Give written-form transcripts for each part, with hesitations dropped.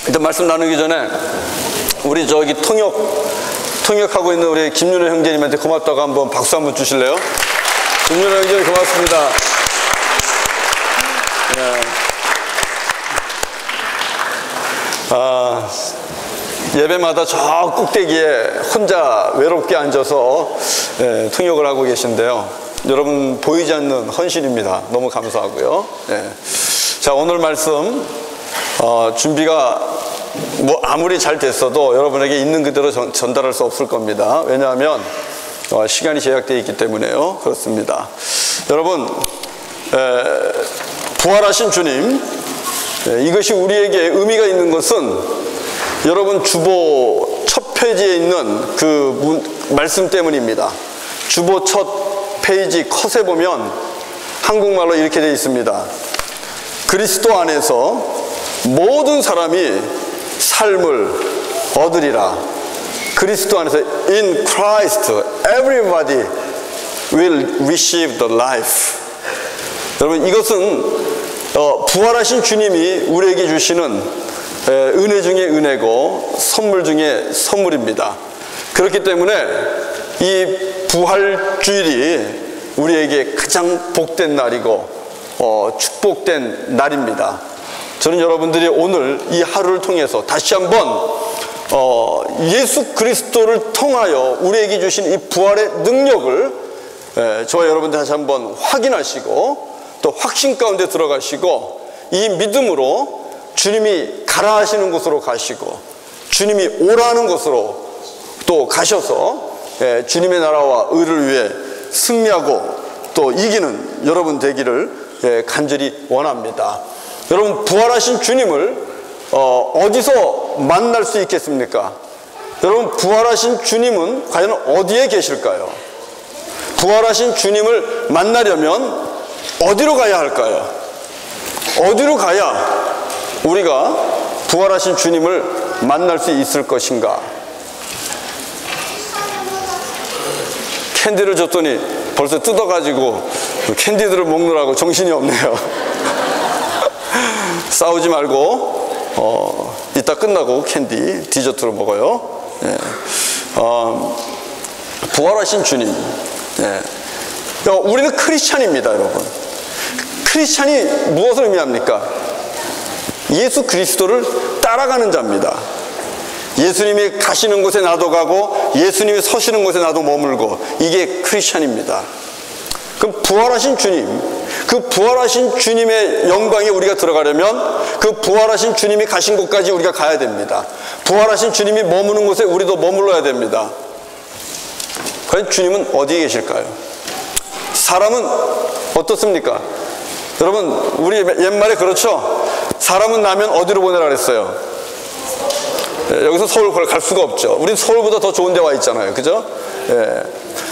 일단 말씀 나누기 전에 우리 저기 통역하고 있는 우리 김윤호 형제님한테 고맙다고 한번 박수 한번 주실래요? 김윤호 형제님 고맙습니다. 예배마다 저 꼭대기에 혼자 외롭게 앉아서 통역을 하고 계신데요. 여러분 보이지 않는 헌신입니다. 너무 감사하고요. 자, 오늘 말씀 준비가 뭐 아무리 잘 됐어도 여러분에게 있는 그대로 전달할 수 없을 겁니다. 왜냐하면 시간이 제약되어 있기 때문에요. 그렇습니다. 여러분, 부활하신 주님, 이것이 우리에게 의미가 있는 것은 여러분 주보 첫 페이지에 있는 그 말씀 때문입니다. 주보 첫 페이지 컷에 보면 한국말로 이렇게 되어 있습니다. 그리스도 안에서 모든 사람이 삶을 얻으리라. 그리스도 안에서 in Christ everybody will receive the life. 여러분, 이것은 부활하신 주님이 우리에게 주시는 은혜 중에 은혜고 선물 중에 선물입니다. 그렇기 때문에 이 부활주일이 우리에게 가장 복된 날이고 축복된 날입니다. 저는 여러분들이 오늘 이 하루를 통해서 다시 한번 예수 그리스도를 통하여 우리에게 주신 이 부활의 능력을 저와 여러분들 다시 한번 확인하시고 또 확신 가운데 들어가시고 이 믿음으로 주님이 가라 하시는 곳으로 가시고 주님이 오라는 곳으로 또 가셔서 주님의 나라와 의를 위해 승리하고 또 이기는 여러분 되기를 간절히 원합니다. 여러분, 부활하신 주님을 어디서 만날 수 있겠습니까? 여러분, 부활하신 주님은 과연 어디에 계실까요? 부활하신 주님을 만나려면 어디로 가야 할까요? 어디로 가야 우리가 부활하신 주님을 만날 수 있을 것인가? 캔디를 줬더니 벌써 뜯어가지고 캔디들을 먹느라고 정신이 없네요. 싸우지 말고 이따 끝나고 캔디 디저트로 먹어요. 부활하신 주님. 우리는 크리스찬입니다, 여러분. 크리스찬이 무엇을 의미합니까? 예수 그리스도를 따라가는 자입니다. 예수님이 가시는 곳에 나도 가고 예수님이 서시는 곳에 나도 머물고, 이게 크리스찬입니다. 그럼 부활하신 주님, 그 부활하신 주님의 영광에 우리가 들어가려면 그 부활하신 주님이 가신 곳까지 우리가 가야 됩니다. 부활하신 주님이 머무는 곳에 우리도 머물러야 됩니다. 과연 주님은 어디에 계실까요? 사람은 어떻습니까? 여러분, 우리 옛말에 그렇죠? 사람은 나면 어디로 보내라 그랬어요? 여기서 서울 갈 수가 없죠. 우린 서울보다 더 좋은 데 와 있잖아요. 그죠?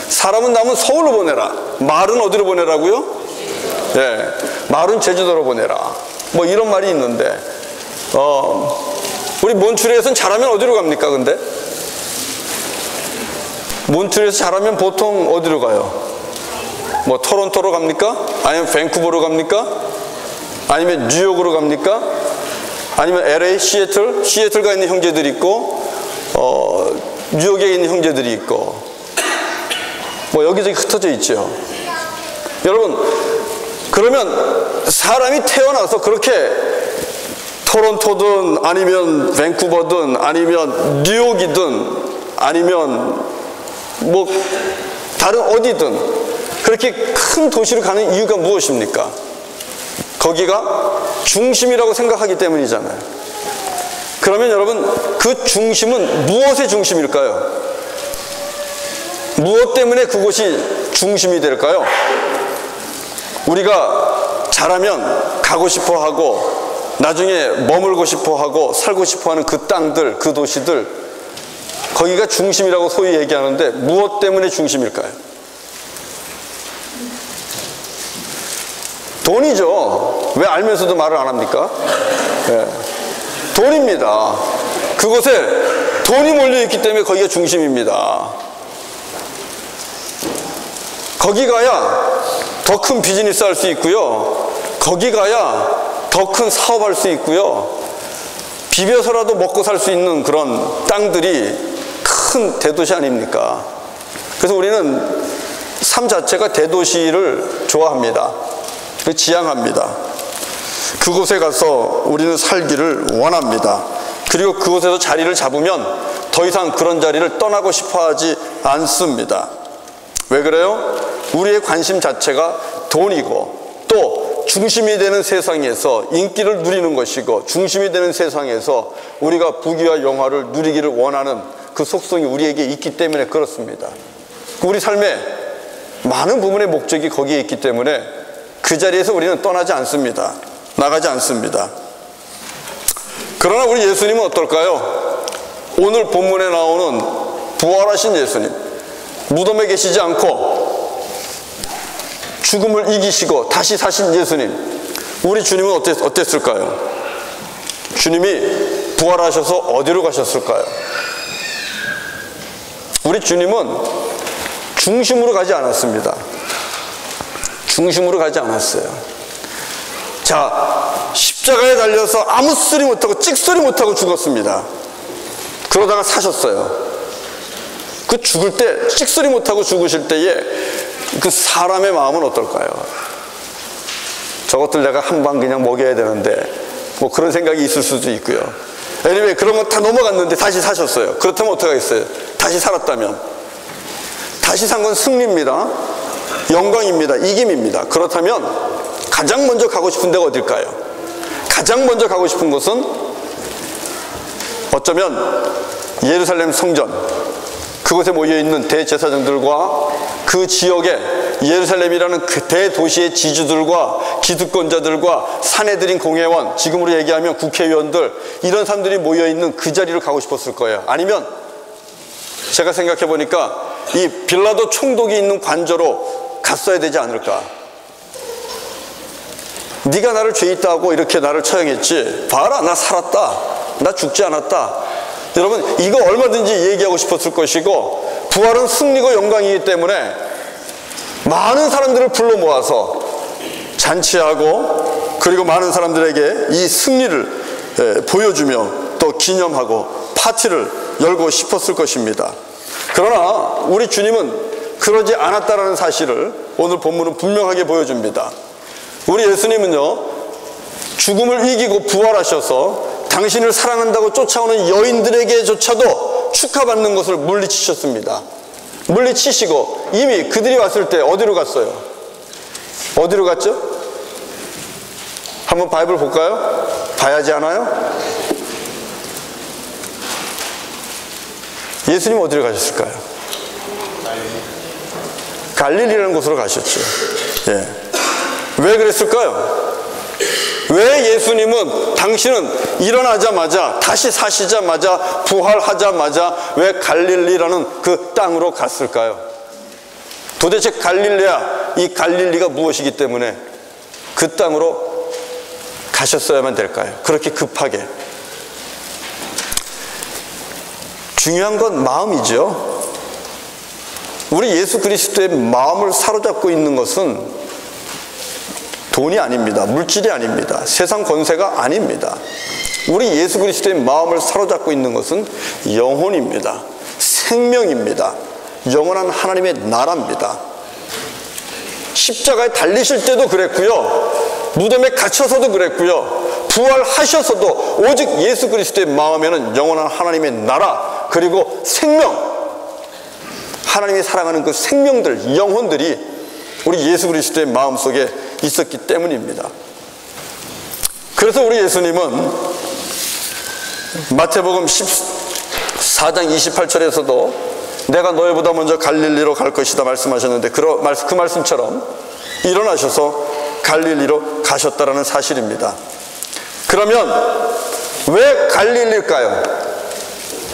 사람은 나면 서울로 보내라. 말은 어디로 보내라고요? 말은 제주도로 보내라. 뭐 이런 말이 있는데, 우리 몬트리올에서는 잘하면 어디로 갑니까, 근데? 몬트리올에서 잘하면 보통 어디로 가요? 뭐 토론토로 갑니까? 아니면 밴쿠버로 갑니까? 아니면 뉴욕으로 갑니까? 아니면 LA, 시애틀 가 있는 형제들이 있고, 뉴욕에 있는 형제들이 있고, 뭐 여기저기 흩어져 있죠. 여러분, 그러면 사람이 태어나서 그렇게 토론토든 아니면 밴쿠버든 아니면 뉴욕이든 아니면 뭐 다른 어디든 그렇게 큰 도시로 가는 이유가 무엇입니까? 거기가 중심이라고 생각하기 때문이잖아요. 그러면 여러분, 그 중심은 무엇의 중심일까요? 무엇 때문에 그곳이 중심이 될까요? 우리가 자라면 가고 싶어 하고 나중에 머물고 싶어 하고 살고 싶어 하는 그 땅들, 그 도시들, 거기가 중심이라고 소위 얘기하는데 무엇 때문에 중심일까요? 돈이죠. 왜 알면서도 말을 안 합니까? 돈입니다. 그곳에 돈이 몰려있기 때문에 거기가 중심입니다. 거기 가야 더 큰 비즈니스 할 수 있고요. 거기 가야 더 큰 사업할 수 있고요. 비벼서라도 먹고 살 수 있는 그런 땅들이 큰 대도시 아닙니까? 그래서 우리는 삶 자체가 대도시를 좋아합니다. 지향합니다. 그곳에 가서 우리는 살기를 원합니다. 그리고 그곳에서 자리를 잡으면 더 이상 그런 자리를 떠나고 싶어 하지 않습니다. 왜 그래요? 우리의 관심 자체가 돈이고, 또 중심이 되는 세상에서 인기를 누리는 것이고, 중심이 되는 세상에서 우리가 부귀와 영화를 누리기를 원하는 그 속성이 우리에게 있기 때문에 그렇습니다. 우리 삶의 많은 부분의 목적이 거기에 있기 때문에 그 자리에서 우리는 떠나지 않습니다. 나가지 않습니다. 그러나 우리 예수님은 어떨까요? 오늘 본문에 나오는 부활하신 예수님, 무덤에 계시지 않고 죽음을 이기시고 다시 사신 예수님, 우리 주님은 어땠을까요? 주님이 부활하셔서 어디로 가셨을까요? 우리 주님은 중심으로 가지 않았습니다. 중심으로 가지 않았어요. 자, 십자가에 달려서 아무 소리 못하고 찍소리 못하고 죽었습니다. 그러다가 사셨어요. 그 죽을 때, 찍소리 못하고 죽으실 때에 그 사람의 마음은 어떨까요? 저것들 내가 한 방 그냥 먹여야 되는데, 뭐 그런 생각이 있을 수도 있고요. anyway, 그런 건 다 넘어갔는데 다시 사셨어요. 그렇다면 어떡하겠어요? 다시 살았다면. 다시 산 건 승리입니다. 영광입니다. 이김입니다. 그렇다면 가장 먼저 가고 싶은 데가 어딜까요? 가장 먼저 가고 싶은 곳은 어쩌면 예루살렘 성전, 그곳에 모여있는 대제사장들과 그 지역의 예루살렘이라는 그 대도시의 지주들과 기득권자들과 사내들인 공회원, 지금으로 얘기하면 국회의원들, 이런 사람들이 모여있는 그 자리를 가고 싶었을 거예요. 아니면 제가 생각해 보니까 이 빌라도 총독이 있는 관저로 갔어야 되지 않을까. 네가 나를 죄 있다 하고 이렇게 나를 처형했지, 봐라 나 살았다, 나 죽지 않았다. 여러분, 이거 얼마든지 얘기하고 싶었을 것이고, 부활은 승리고 영광이기 때문에 많은 사람들을 불러 모아서 잔치하고, 그리고 많은 사람들에게 이 승리를 보여주며 또 기념하고 파티를 열고 싶었을 것입니다. 그러나 우리 주님은 그러지 않았다라는 사실을 오늘 본문은 분명하게 보여줍니다. 우리 예수님은요, 죽음을 이기고 부활하셔서 당신을 사랑한다고 쫓아오는 여인들에게조차도 축하받는 것을 물리치셨습니다. 물리치시고 이미 그들이 왔을 때 어디로 갔어요? 어디로 갔죠? 한번 바이블 볼까요? 봐야지 않아요? 예수님 어디로 가셨을까요? 갈릴리라는 곳으로 가셨죠. 예. 왜 그랬을까요? 왜 예수님은, 당신은 일어나자마자, 다시 사시자마자, 부활하자마자 왜 갈릴리라는 그 땅으로 갔을까요? 도대체 갈릴레아, 이 갈릴리가 무엇이기 때문에 그 땅으로 가셨어야만 될까요? 그렇게 급하게. 중요한 건 마음이죠. 우리 예수 그리스도의 마음을 사로잡고 있는 것은 돈이 아닙니다. 물질이 아닙니다. 세상 권세가 아닙니다. 우리 예수 그리스도의 마음을 사로잡고 있는 것은 영혼입니다. 생명입니다. 영원한 하나님의 나라입니다. 십자가에 달리실 때도 그랬고요, 무덤에 갇혀서도 그랬고요, 부활하셔서도 오직 예수 그리스도의 마음에는 영원한 하나님의 나라, 그리고 생명, 하나님이 사랑하는 그 생명들, 영혼들이 우리 예수 그리스도의 마음속에 있었기 때문입니다. 그래서 우리 예수님은 마태복음 14장 28절에서도 내가 너희보다 먼저 갈릴리로 갈 것이다 말씀하셨는데, 그 말씀처럼 일어나셔서 갈릴리로 가셨다라는 사실입니다. 그러면 왜 갈릴리일까요?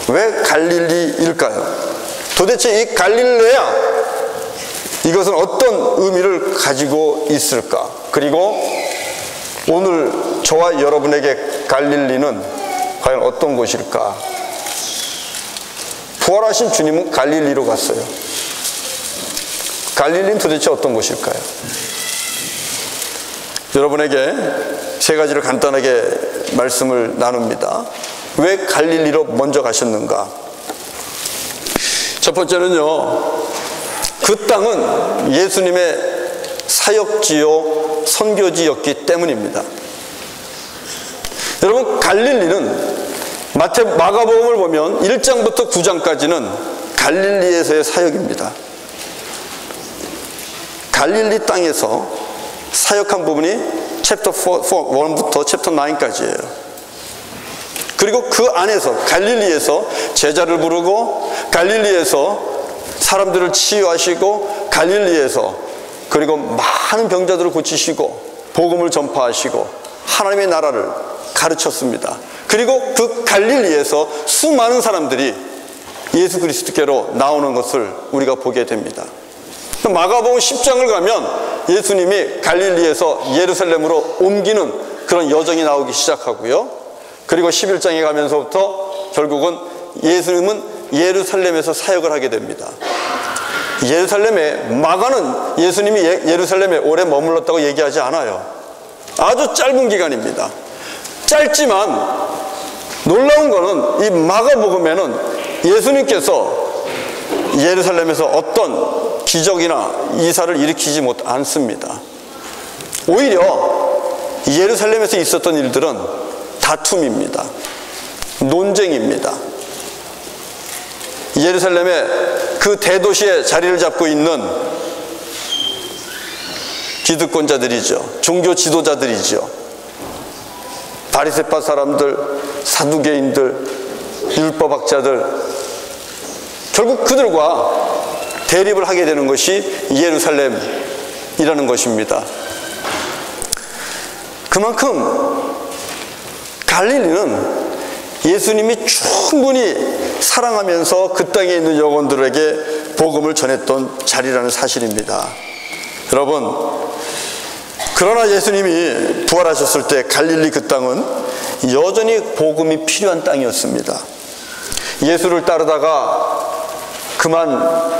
왜 갈릴리일까요? 도대체 이 갈릴레아, 이것은 어떤 의미를 가지고 있을까? 그리고 오늘 저와 여러분에게 갈릴리는 과연 어떤 곳일까? 부활하신 주님은 갈릴리로 갔어요. 갈릴리는 도대체 어떤 곳일까요? 여러분에게 세 가지를 간단하게 말씀을 나눕니다. 왜 갈릴리로 먼저 가셨는가? 첫 번째는요, 그 땅은 예수님의 사역지요 선교지였기 때문입니다. 여러분, 갈릴리는 마가복음을 보면 1장부터 9장까지는 갈릴리에서의 사역입니다. 갈릴리 땅에서 사역한 부분이 챕터 1부터 챕터 9까지예요. 그리고 그 안에서 갈릴리에서 제자를 부르고, 갈릴리에서 사람들을 치유하시고, 갈릴리에서 그리고 많은 병자들을 고치시고 복음을 전파하시고 하나님의 나라를 가르쳤습니다. 그리고 그 갈릴리에서 수많은 사람들이 예수 그리스도께로 나오는 것을 우리가 보게 됩니다. 마가복음 10장을 가면 예수님이 갈릴리에서 예루살렘으로 옮기는 그런 여정이 나오기 시작하고요. 그리고 11장에 가면서부터 결국은 예수님은 예루살렘에서 사역을 하게 됩니다. 예루살렘에, 마가는 예수님이 예루살렘에 오래 머물렀다고 얘기하지 않아요. 아주 짧은 기간입니다. 짧지만 놀라운 거는 이 마가복음에는 예수님께서 예루살렘에서 어떤 기적이나 이사를 일으키지 않습니다. 오히려 예루살렘에서 있었던 일들은 다툼입니다. 논쟁입니다. 예루살렘의 그 대도시에 자리를 잡고 있는 기득권자들이죠. 종교 지도자들이죠. 바리새파 사람들, 사두개인들, 율법학자들, 결국 그들과 대립을 하게 되는 것이 예루살렘이라는 것입니다. 그만큼 갈릴리는 예수님이 충분히 사랑하면서 그 땅에 있는 영혼들에게 복음을 전했던 자리라는 사실입니다. 여러분, 그러나 예수님이 부활하셨을 때 갈릴리 그 땅은 여전히 복음이 필요한 땅이었습니다. 예수를 따르다가 그만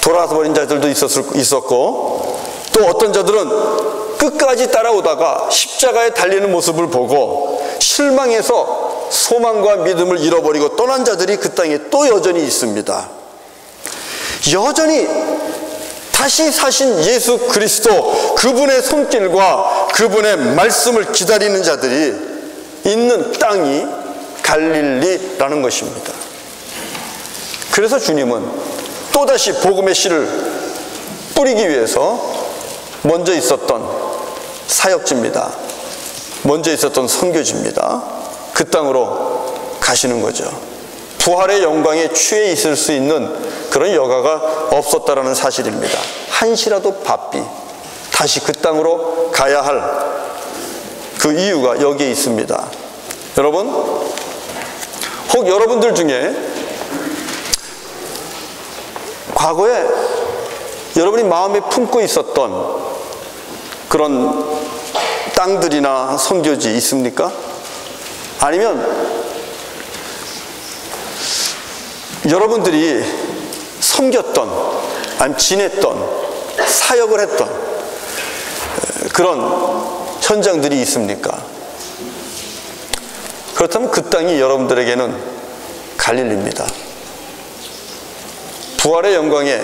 돌아서 버린 자들도 있었고, 또 어떤 자들은 끝까지 따라오다가 십자가에 달리는 모습을 보고 실망해서 소망과 믿음을 잃어버리고 떠난 자들이 그 땅에 또 여전히 있습니다. 여전히 다시 사신 예수 그리스도, 그분의 손길과 그분의 말씀을 기다리는 자들이 있는 땅이 갈릴리라는 것입니다. 그래서 주님은 또다시 복음의 씨를 뿌리기 위해서 먼저 있었던 사역지입니다. 먼저 있었던 선교지입니다. 그 땅으로 가시는 거죠. 부활의 영광에 취해 있을 수 있는 그런 여가가 없었다라는 사실입니다. 한시라도 바삐 다시 그 땅으로 가야 할 그 이유가 여기에 있습니다. 여러분, 혹 여러분들 중에 과거에 여러분이 마음에 품고 있었던 그런 땅들이나 선교지 있습니까? 아니면 여러분들이 섬겼던, 아니면 지냈던, 사역을 했던 그런 현장들이 있습니까? 그렇다면 그 땅이 여러분들에게는 갈릴리입니다. 부활의 영광에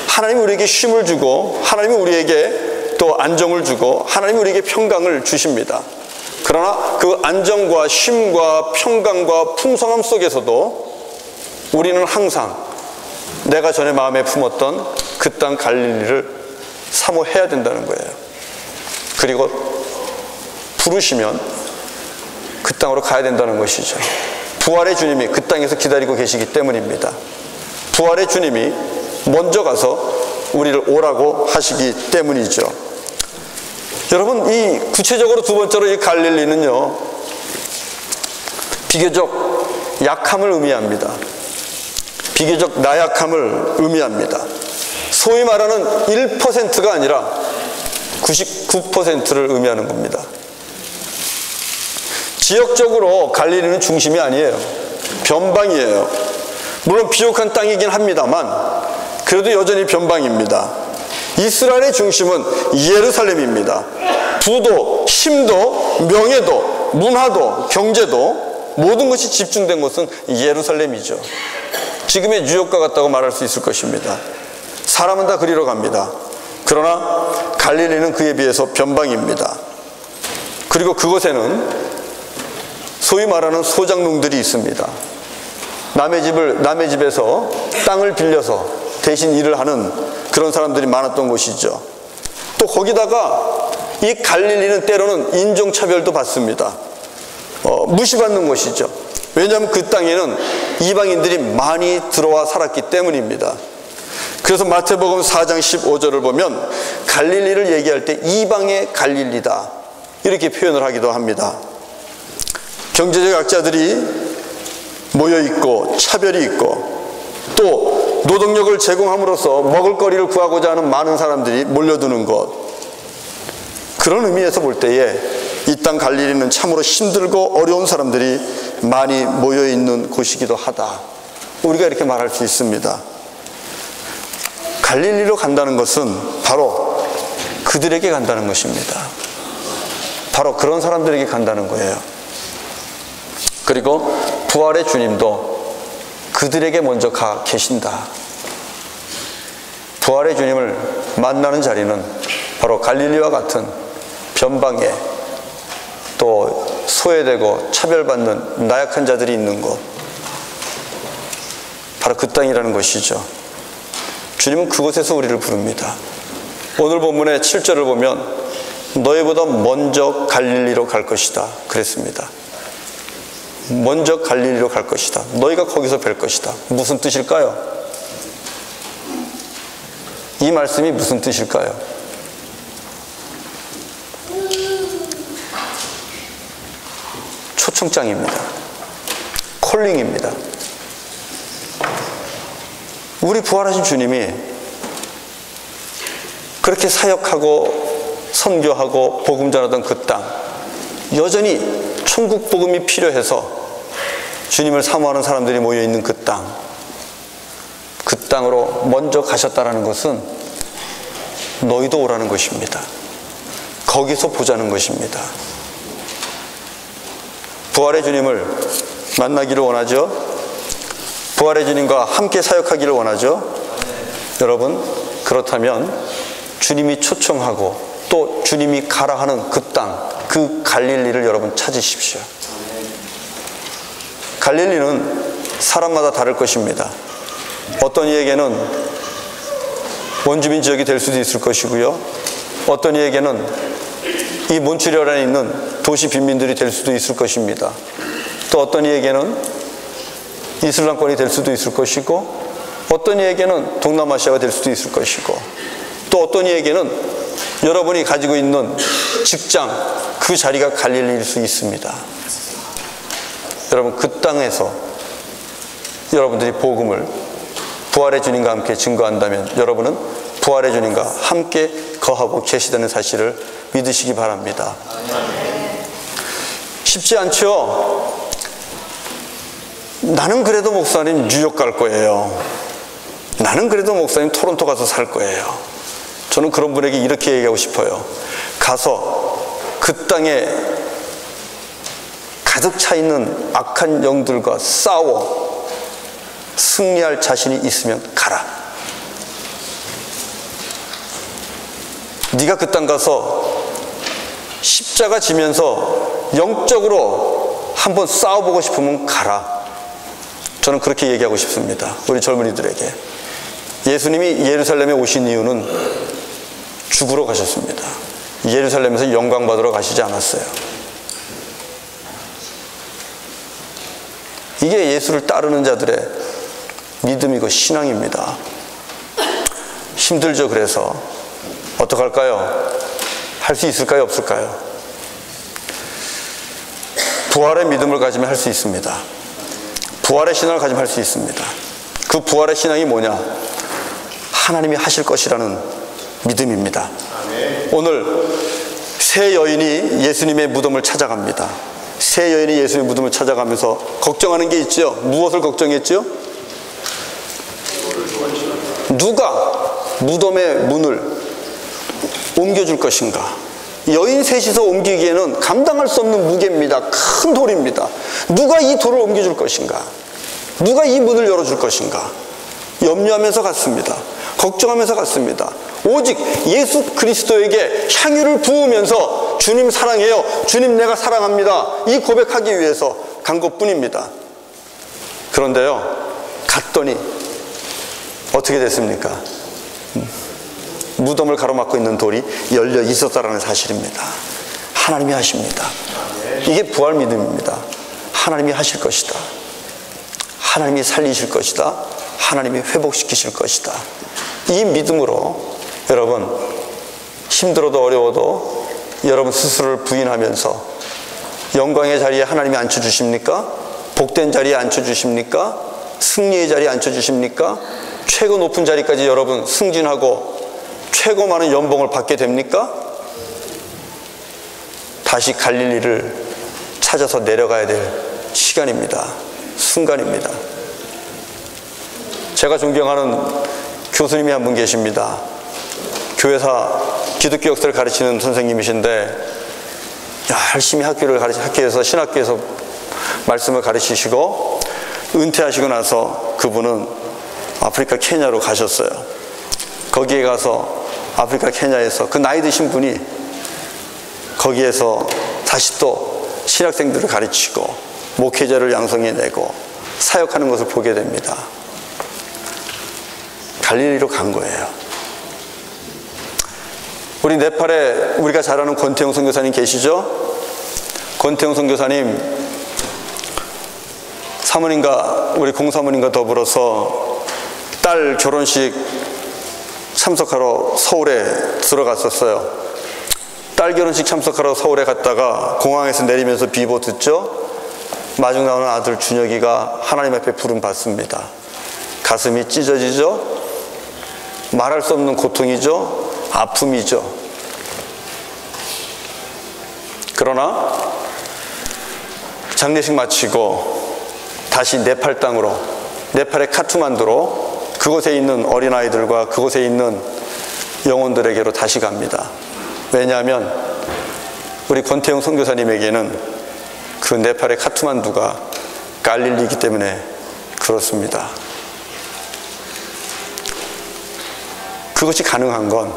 하나님이 우리에게 쉼을 주고, 하나님이 우리에게 또 안정을 주고, 하나님이 우리에게 평강을 주십니다. 그러나 그 안정과 쉼과 평강과 풍성함 속에서도 우리는 항상 내가 전에 마음에 품었던 그 땅 갈릴리를 사모해야 된다는 거예요. 그리고 부르시면 그 땅으로 가야 된다는 것이죠. 부활의 주님이 그 땅에서 기다리고 계시기 때문입니다. 부활의 주님이 먼저 가서 우리를 오라고 하시기 때문이죠. 여러분, 이 구체적으로 두 번째로 이 갈릴리는요, 비교적 약함을 의미합니다. 비교적 나약함을 의미합니다. 소위 말하는 1%가 아니라 99%를 의미하는 겁니다. 지역적으로 갈릴리는 중심이 아니에요. 변방이에요. 물론 비옥한 땅이긴 합니다만 그래도 여전히 변방입니다. 이스라엘의 중심은 예루살렘입니다. 부도, 힘도, 명예도, 문화도, 경제도 모든 것이 집중된 곳은 예루살렘이죠. 지금의 뉴욕과 같다고 말할 수 있을 것입니다. 사람은 다 그리로 갑니다. 그러나 갈릴리는 그에 비해서 변방입니다. 그리고 그곳에는 소위 말하는 소장농들이 있습니다. 남의 집에서 땅을 빌려서 대신 일을 하는 그런 사람들이 많았던 곳이죠. 또 거기다가 이 갈릴리는 때로는 인종차별도 받습니다. 무시받는 곳이죠. 왜냐하면 그 땅에는 이방인들이 많이 들어와 살았기 때문입니다. 그래서 마태복음 4장 15절을 보면 갈릴리를 얘기할 때 이방의 갈릴리다 이렇게 표현을 하기도 합니다. 경제적 약자들이 모여있고 차별이 있고 또 노동력을 제공함으로써 먹을거리를 구하고자 하는 많은 사람들이 몰려드는 곳, 그런 의미에서 볼 때에 이 땅 갈릴리는 참으로 힘들고 어려운 사람들이 많이 모여있는 곳이기도 하다, 우리가 이렇게 말할 수 있습니다. 갈릴리로 간다는 것은 바로 그들에게 간다는 것입니다. 바로 그런 사람들에게 간다는 거예요. 그리고 부활의 주님도 그들에게 먼저 가 계신다. 부활의 주님을 만나는 자리는 바로 갈릴리와 같은 변방에 또 소외되고 차별받는 나약한 자들이 있는 곳, 바로 그 땅이라는 것이죠. 주님은 그곳에서 우리를 부릅니다. 오늘 본문의 7절을 보면 너희보다 먼저 갈릴리로 갈 것이다 그랬습니다. 먼저 갈릴리로 갈 것이다. 너희가 거기서 뵐 것이다. 무슨 뜻일까요? 이 말씀이 무슨 뜻일까요? 초청장입니다. 콜링입니다. 우리 부활하신 주님이 그렇게 사역하고 선교하고 복음 전하던 그 땅, 여전히 천국 복음이 필요해서 주님을 사모하는 사람들이 모여있는 그 땅, 그 땅으로 먼저 가셨다라는 것은 너희도 오라는 것입니다. 거기서 보자는 것입니다. 부활의 주님을 만나기를 원하죠? 부활의 주님과 함께 사역하기를 원하죠? 여러분, 그렇다면 주님이 초청하고 또 주님이 가라 하는 그 땅, 그 갈릴리를 여러분 찾으십시오. 갈릴리는 사람마다 다를 것입니다. 어떤 이에게는 원주민 지역이 될 수도 있을 것이고요, 어떤 이에게는 이 몬트리올 안에 있는 도시 빈민들이 될 수도 있을 것입니다. 또 어떤 이에게는 이슬람권이 될 수도 있을 것이고, 어떤 이에게는 동남아시아가 될 수도 있을 것이고, 또 어떤 이에게는 여러분이 가지고 있는 직장, 그 자리가 갈릴리일 수 있습니다. 여러분, 그 땅에서 여러분들이 복음을 부활의 주님과 함께 증거한다면 여러분은 부활의 주님과 함께 거하고 계시다는 사실을 믿으시기 바랍니다. 쉽지 않죠? 나는 그래도 목사님 뉴욕 갈 거예요. 나는 그래도 목사님 토론토 가서 살 거예요. 저는 그런 분에게 이렇게 얘기하고 싶어요. 가서 그 땅에 가득 차 있는 악한 영들과 싸워 승리할 자신이 있으면 가라. 네가 그 땅 가서 십자가 지면서 영적으로 한번 싸워보고 싶으면 가라. 저는 그렇게 얘기하고 싶습니다. 우리 젊은이들에게. 예수님이 예루살렘에 오신 이유는 죽으러 가셨습니다. 예루살렘에서 영광 받으러 가시지 않았어요. 이게 예수를 따르는 자들의 믿음이고 신앙입니다. 힘들죠. 그래서 어떡할까요? 할 수 있을까요? 없을까요? 부활의 믿음을 가지면 할 수 있습니다. 부활의 신앙을 가지면 할 수 있습니다. 그 부활의 신앙이 뭐냐? 하나님이 하실 것이라는 믿음입니다. 오늘 세 여인이 예수님의 무덤을 찾아갑니다. 세 여인이 예수님의 무덤을 찾아가면서 걱정하는 게 있죠. 무엇을 걱정했죠? 누가 무덤의 문을 옮겨줄 것인가? 여인 셋이서 옮기기에는 감당할 수 없는 무게입니다. 큰 돌입니다. 누가 이 돌을 옮겨줄 것인가? 누가 이 문을 열어줄 것인가? 염려하면서 갔습니다. 걱정하면서 갔습니다. 오직 예수 그리스도에게 향유를 부으면서 주님 사랑해요, 주님 내가 사랑합니다, 이 고백하기 위해서 간 것뿐입니다. 그런데요, 갔더니 어떻게 됐습니까? 무덤을 가로막고 있는 돌이 열려 있었다는 사실입니다. 하나님이 하십니다. 이게 부활 믿음입니다. 하나님이 하실 것이다. 하나님이 살리실 것이다. 하나님이 회복시키실 것이다. 이 믿음으로 여러분, 힘들어도 어려워도 여러분 스스로를 부인하면서 영광의 자리에 하나님이 앉혀주십니까? 복된 자리에 앉혀주십니까? 승리의 자리에 앉혀주십니까? 최고 높은 자리까지 여러분 승진하고 최고 많은 연봉을 받게 됩니까? 다시 갈릴리를 찾아서 내려가야 될 시간입니다. 순간입니다. 제가 존경하는 교수님이 한 분 계십니다. 교회사 기독교 역사를 가르치는 선생님이신데 열심히 학교에서 신학교에서 말씀을 가르치시고 은퇴하시고 나서 그분은 아프리카 케냐로 가셨어요. 거기에 가서 아프리카 케냐에서 그 나이 드신 분이 거기에서 다시 또 신학생들을 가르치고 목회자를 양성해내고 사역하는 것을 보게 됩니다. 갈릴리로 간 거예요. 우리 네팔에 우리가 잘 아는 권태용 선교사님 계시죠? 권태용 선교사님 사모님과 우리 공사모님과 더불어서 딸 결혼식 참석하러 서울에 들어갔었어요. 딸 결혼식 참석하러 서울에 갔다가 공항에서 내리면서 비보 듣죠? 마중 나오는 아들 준혁이가 하나님 앞에 부름 받습니다. 가슴이 찢어지죠? 말할 수 없는 고통이죠? 아픔이죠. 그러나 장례식 마치고 다시 네팔 땅으로, 네팔의 카트만두로 그곳에 있는 어린아이들과 그곳에 있는 영혼들에게로 다시 갑니다. 왜냐하면 우리 권태용 선교사님에게는 그 네팔의 카트만두가 갈릴리이기 때문에 그렇습니다. 그것이 가능한 건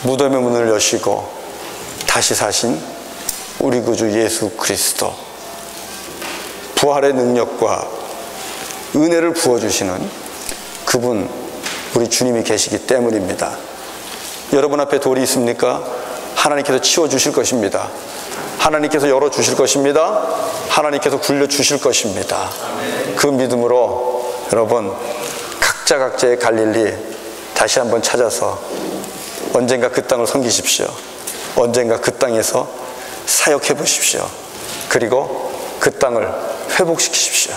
무덤의 문을 여시고 다시 사신 우리 구주 예수 그리스도, 부활의 능력과 은혜를 부어주시는 그분, 우리 주님이 계시기 때문입니다. 여러분 앞에 돌이 있습니까? 하나님께서 치워주실 것입니다. 하나님께서 열어주실 것입니다. 하나님께서 굴려주실 것입니다. 그 믿음으로 여러분 각자의 갈릴리 다시 한번 찾아서 언젠가 그 땅을 섬기십시오. 언젠가 그 땅에서 사역해 보십시오. 그리고 그 땅을 회복시키십시오.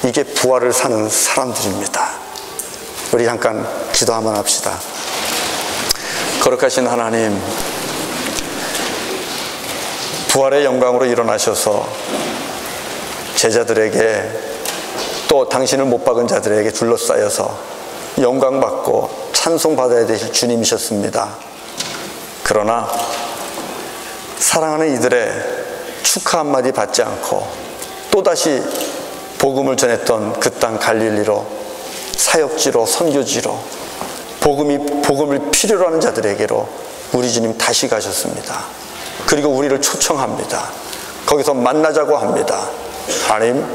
이게 부활을 사는 사람들입니다. 우리 잠깐 기도 한번 합시다. 거룩하신 하나님, 부활의 영광으로 일어나셔서 제자들에게 또 당신을 못 박은 자들에게 둘러싸여서 영광받고 찬송받아야 되실 주님이셨습니다. 그러나 사랑하는 이들의 축하 한마디 받지 않고 또다시 복음을 전했던 그 땅 갈릴리로, 사역지로, 선교지로, 복음을 필요로 하는 자들에게로 우리 주님 다시 가셨습니다. 그리고 우리를 초청합니다. 거기서 만나자고 합니다. 하나님,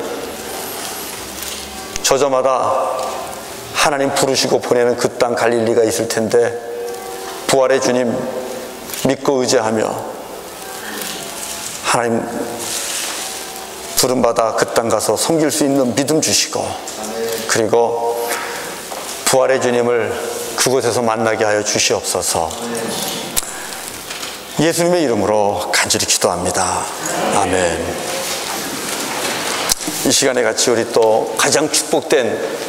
저저마다 하나님 부르시고 보내는 그 땅 갈릴리가 있을 텐데 부활의 주님 믿고 의지하며 하나님 부름받아 그 땅 가서 섬길 수 있는 믿음 주시고, 그리고 부활의 주님을 그곳에서 만나게 하여 주시옵소서. 예수님의 이름으로 간절히 기도합니다. 아멘. 이 시간에 같이 우리 또 가장 축복된